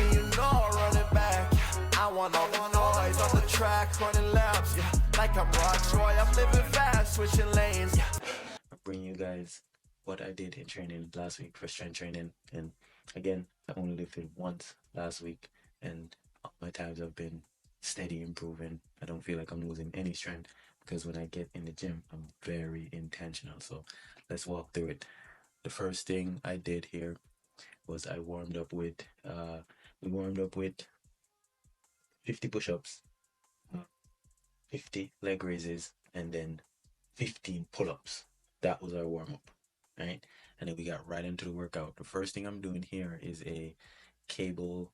and you know I run it back. I want all the noise on the track, running laps, yeah. Like I'm Roy, I'm living fast, switching lanes, yeah. I bring you guys what I did in training last week for strength training. And again, I only lifted once last week, and my times have been steady improving. I don't feel like I'm losing any strength because when I get in the gym, I'm very intentional. So let's walk through it. The first thing I did here was I warmed up with we warmed up with 50 push-ups, 50 leg raises, and then 15 pull-ups. That was our warm-up, right? And then we got right into the workout. The first thing I'm doing here is a cable,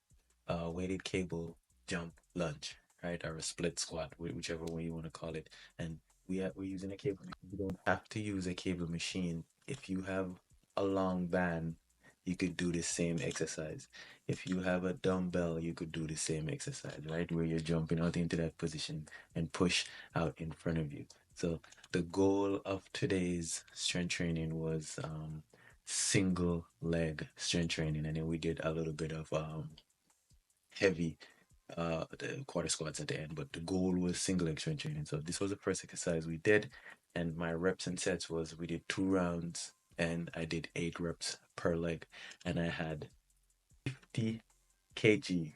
weighted cable jump lunge, right? Or a split squat, whichever way you want to call it. And we're using a cable. You don't have to use a cable machine. If you have a long band, you could do the same exercise. If you have a dumbbell, you could do the same exercise, right? Where you're jumping out into that position and push out in front of you. So the goal of today's strength training was single leg strength training, and then we did a little bit of heavy the quarter squats at the end, but the goal was single leg strength training. So this was the first exercise we did, and my reps and sets was we did 2 rounds and I did 8 reps per leg, and I had 50 kg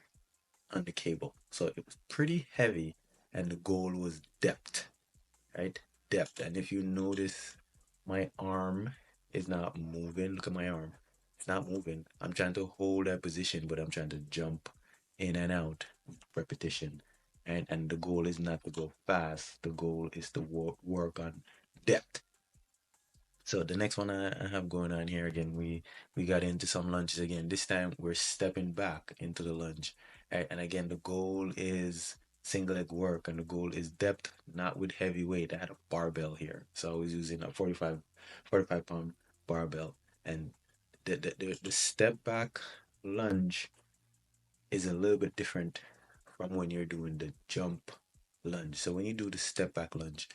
on the cable. So it was pretty heavy, and the goal was depth, right? Depth. And if you notice, my arm is not moving. Look at my arm. It's not moving. I'm trying to hold that position, but I'm trying to jump in and out repetition. And the goal is not to go fast. The goal is to work on depth. So the next one I have going on here again, we got into some lunges again. This time we're stepping back into the lunge. Right? And again, the goal is single leg work, and the goal is depth, not with heavy weight. I had a barbell here. So I was using a 45 pound barbell. And the step back lunge is a little bit different from when you're doing the jump lunge. So when you do the step back lunge,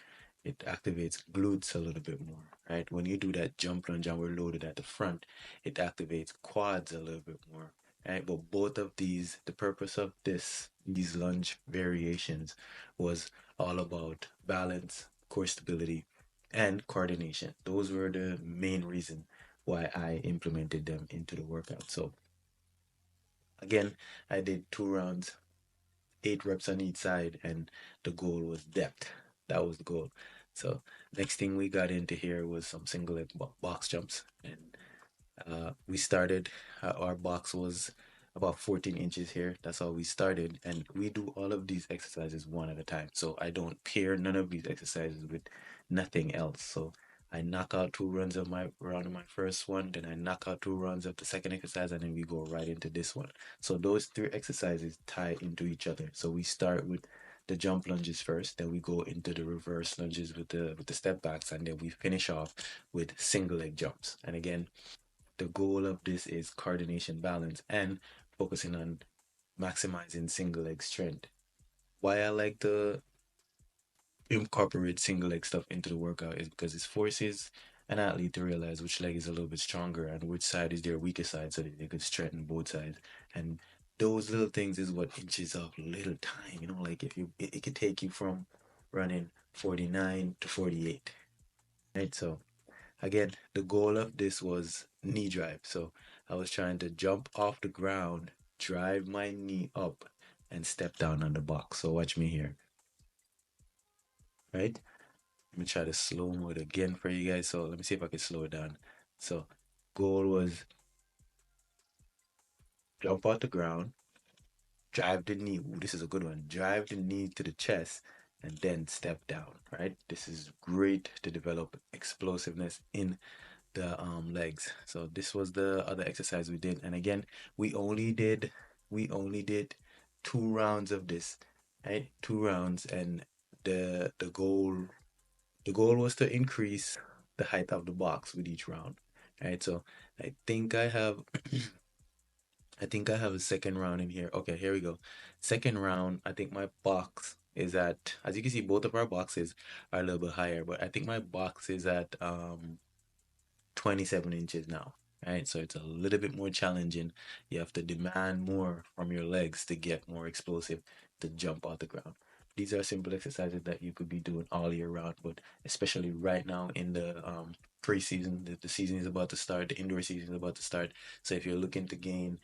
it activates glutes a little bit more, right? When you do that jump lunge and we're loaded at the front, it activates quads a little bit more, right? But both of these, the purpose of these lunge variations was all about balance, core stability, and coordination. Those were the main reason why I implemented them into the workout. So again, I did 2 rounds, 8 reps on each side, and the goal was depth. That was the goal. So next thing we got into here was some single leg box jumps, and we started. Our box was about 14 inches here. That's how we started, and we do all of these exercises one at a time. So I don't pair none of these exercises with nothing else. So I knock out 2 runs of my round of my first one, then I knock out 2 runs of the second exercise, and then we go right into this one. So those 3 exercises tie into each other. So we start with the jump lunges first, then we go into the reverse lunges with the step backs, and then we finish off with single leg jumps. And again, the goal of this is coordination, balance, and focusing on maximizing single leg strength. Why I like to incorporate single leg stuff into the workout is because it forces an athlete to realize which leg is a little bit stronger and which side is their weaker side so that they could strengthen both sides. And those little things is what inches off little time. Like if it could take you from running 49 to 48. Right. So again, the goal of this was knee drive. So I was trying to jump off the ground, drive my knee up, and step down on the box. So watch me here, right? Let me try to slow mode again for you guys. So let me see if I can slow it down. So goal was jump off the ground, drive the knee. Ooh, this is a good one. Drive the knee to the chest and then step down, right? This is great to develop explosiveness in the legs. So this was the other exercise we did. And again, we only did we only did 2 rounds of this, right? 2 rounds, and the goal was to increase the height of the box with each round. Right? So I think I have I think I have a second round in here. Okay, here we go. Second round, I think my box is at, as you can see, both of our boxes are a little bit higher, but I think my box is at 27 inches now. right? So it's a little bit more challenging. You have to demand more from your legs to get more explosive to jump off the ground. These are simple exercises that you could be doing all year round, but especially right now in the preseason, the season is about to start, the indoor season is about to start. So if you're looking to gain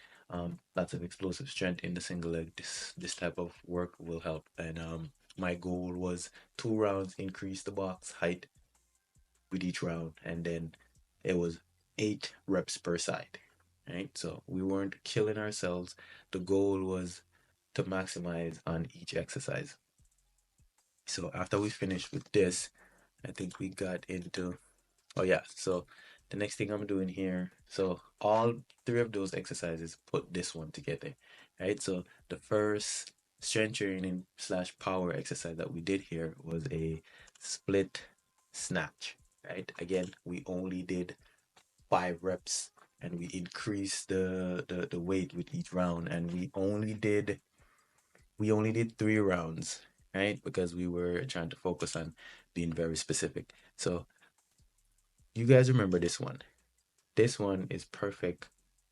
lots of explosive strength in the single leg, this type of work will help. And my goal was 2 rounds, increase the box height with each round, and then it was 8 reps per side. Right, so we weren't killing ourselves. The goal was to maximize on each exercise. So after we finished with this, I think we got into, oh yeah, so the next thing I'm doing here, so all 3 of those exercises put this one together, right? So the first strength training slash power exercise that we did here was a split snatch, right? Again, we only did 5 reps, and we increased the weight with each round, and we only did 3 rounds, right? Because we were trying to focus on being very specific. So you guys remember this one. This one is perfect,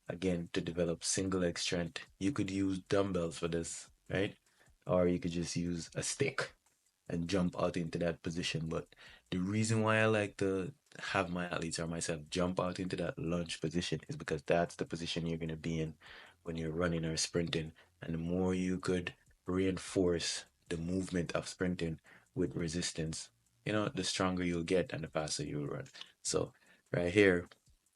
again, to develop single leg strength. You could use dumbbells for this, right? Or you could just use a stick and jump out into that position. But the reason why I like to have my athletes or myself jump out into that lunge position is because that's the position you're going to be in when you're running or sprinting. And the more you could reinforce the movement of sprinting with resistance, the stronger you'll get and the faster you'll run. So right here,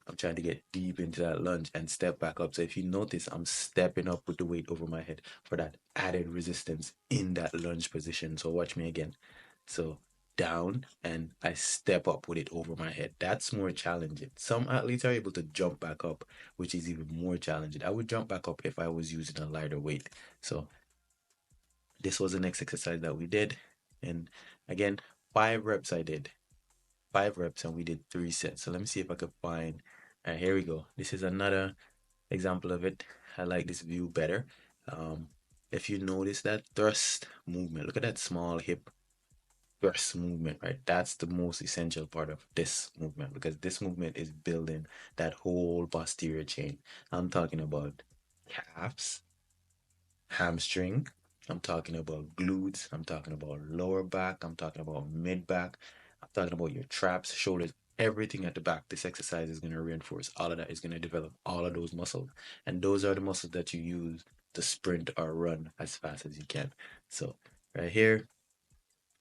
I'm trying to get deep into that lunge and step back up. So if you notice, I'm stepping up with the weight over my head for that added resistance in that lunge position. So watch me again. So down, and I step up with it over my head. That's more challenging. Some athletes are able to jump back up, which is even more challenging. I would jump back up if I was using a lighter weight. So this was the next exercise that we did. And again, 5 reps I did. 5 reps, and we did 3 sets. So let me see if I could find. All right, here we go. This is another example of it. I like this view better. Um, if you notice that thrust movement, look at that small hip thrust movement, right? That's the most essential part of this movement, because this movement is building that whole posterior chain. I'm talking about calves, hamstring. I'm talking about glutes. I'm talking about lower back. I'm talking about mid back. I'm talking about your traps, shoulders, everything at the back. This exercise is going to reinforce all of that. Is going to develop all of those muscles. And those are the muscles that you use to sprint or run as fast as you can. So, right here,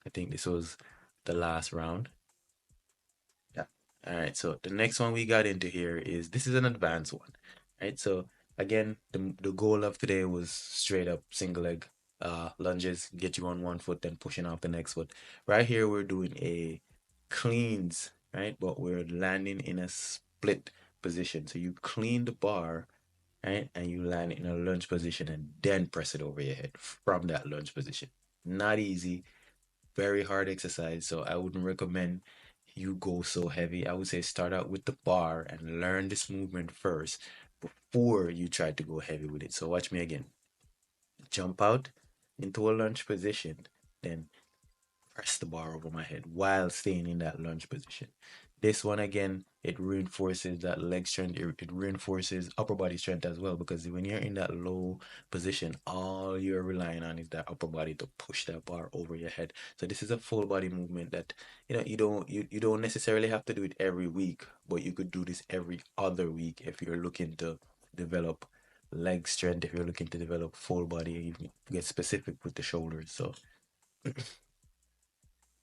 I think this was the last round. Yeah. All right. So the next one we got into here is, this is an advanced one, right? So again, the goal of today was straight up single leg lunges, get you on one foot, then pushing off the next foot. Right here, we're doing a cleans, right? But we're landing in a split position. So you clean the bar, right? And you land in a lunge position and then press it over your head from that lunge position. Not easy, very hard exercise. So I wouldn't recommend you go so heavy. I would say start out with the bar and learn this movement first before you try to go heavy with it. So watch me again. Jump out into a lunge position, then press the bar over my head while staying in that lunge position. This one again, it reinforces that leg strength. It reinforces upper body strength as well, because when you're in that low position, all you're relying on is that upper body to push that bar over your head. So this is a full body movement that you don't necessarily have to do it every week, but you could do this every other week if you're looking to develop leg strength, if you're looking to develop full body, you can get specific with the shoulders. So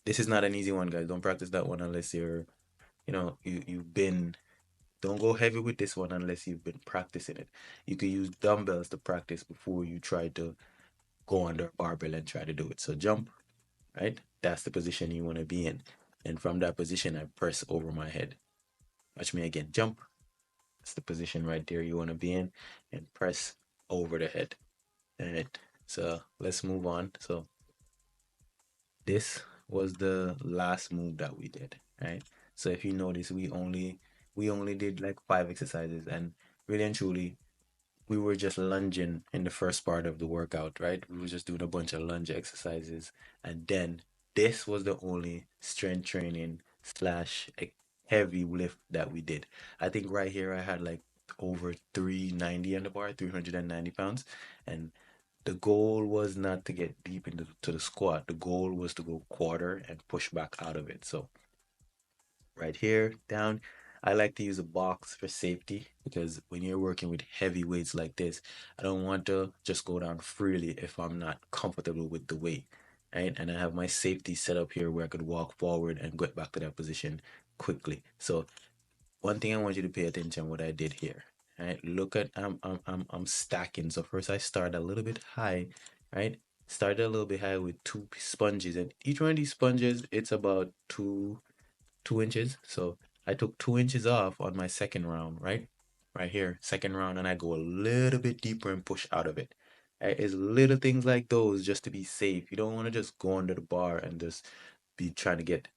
this is not an easy one, guys. Don't practice that one unless you've been. Don't go heavy with this one unless you've been practicing it. You can use dumbbells to practice before you try to go under a barbell and try to do it. So jump, right? That's the position you want to be in. And from that position, I press over my head. Watch me again. Jump. That's the position right there you want to be in, and press over the head. All right. So let's move on. So this was the last move that we did, right? So if you notice, we only did like 5 exercises, and really and truly, we were just lunging in the first part of the workout, right? We were just doing a bunch of lunge exercises, and then this was the only strength training slash heavy lift that we did. I think right here I had like over 390 on the bar, 390 pounds. And the goal was not to get deep into to the squat. The goal was to go quarter and push back out of it. So right here, down. I like to use a box for safety because when you're working with heavy weights like this, I don't want to just go down freely if I'm not comfortable with the weight, right? And I have my safety set up here where I could walk forward and get back to that position quickly. So one thing I want you to pay attention what I did here. Right? Look at I'm stacking. So first I start a little bit high, right? Started a little bit high with two sponges, and each one of these sponges, it's about 2 inches. So I took 2 inches off on my second round, right? Right here, second round, and I go a little bit deeper and push out of it. Right? It's little things like those just to be safe. You don't want to just go under the bar and just be trying to get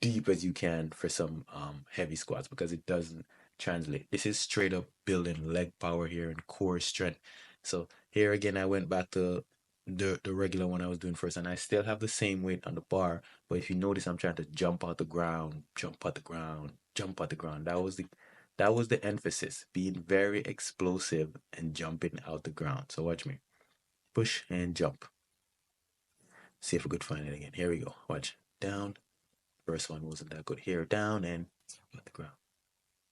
deep as you can for some heavy squats because it doesn't translate. This is straight up building leg power here and core strength. So here again, I went back to the regular one I was doing first, and I still have the same weight on the bar. But if you notice, I'm trying to jump out the ground, jump out the ground, jump out the ground. That was the emphasis, being very explosive and jumping out the ground. So watch me. Push and jump. See if we could find it again. Here we go. Watch. Down. First one wasn't that good. Here, down and off the ground.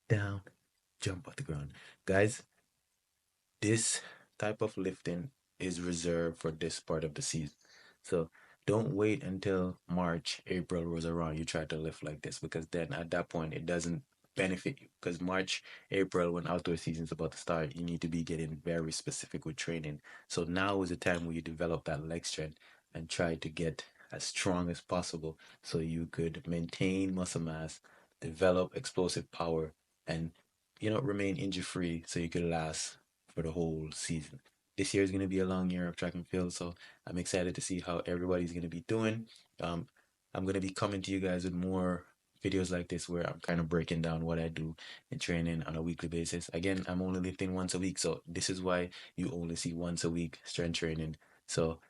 Down, jump off the ground. Guys, this type of lifting is reserved for this part of the season. So don't wait until March, April rolls around. You try to lift like this because then at that point it doesn't benefit you. Because March, April, when outdoor season is about to start, you need to be getting very specific with training. So now is the time where you develop that leg strength and try to get as strong as possible so you could maintain muscle mass, develop explosive power, and remain injury free so you could last for the whole season. This year is going to be a long year of track and field, so I'm excited to see how everybody's going to be doing. Um, I'm going to be coming to you guys with more videos like this where I'm kind of breaking down what I do in training on a weekly basis. Again, I'm only lifting once a week, so this is why you only see once a week strength training. So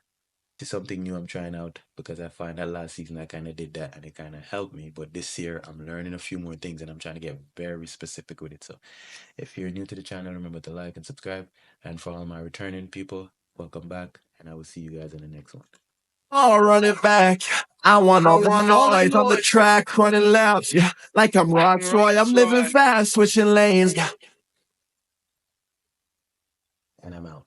this is something new I'm trying out because I find that last season I kind of did that and it kind of helped me. But this year I'm learning a few more things and I'm trying to get very specific with it. So if you're new to the channel, remember to like and subscribe. And for all my returning people, welcome back. And I will see you guys in the next one. I'll run it back. I want all the noise on the track, running laps, yeah, like I'm Roy. I'm living fast, switching lanes, yeah. And I'm out.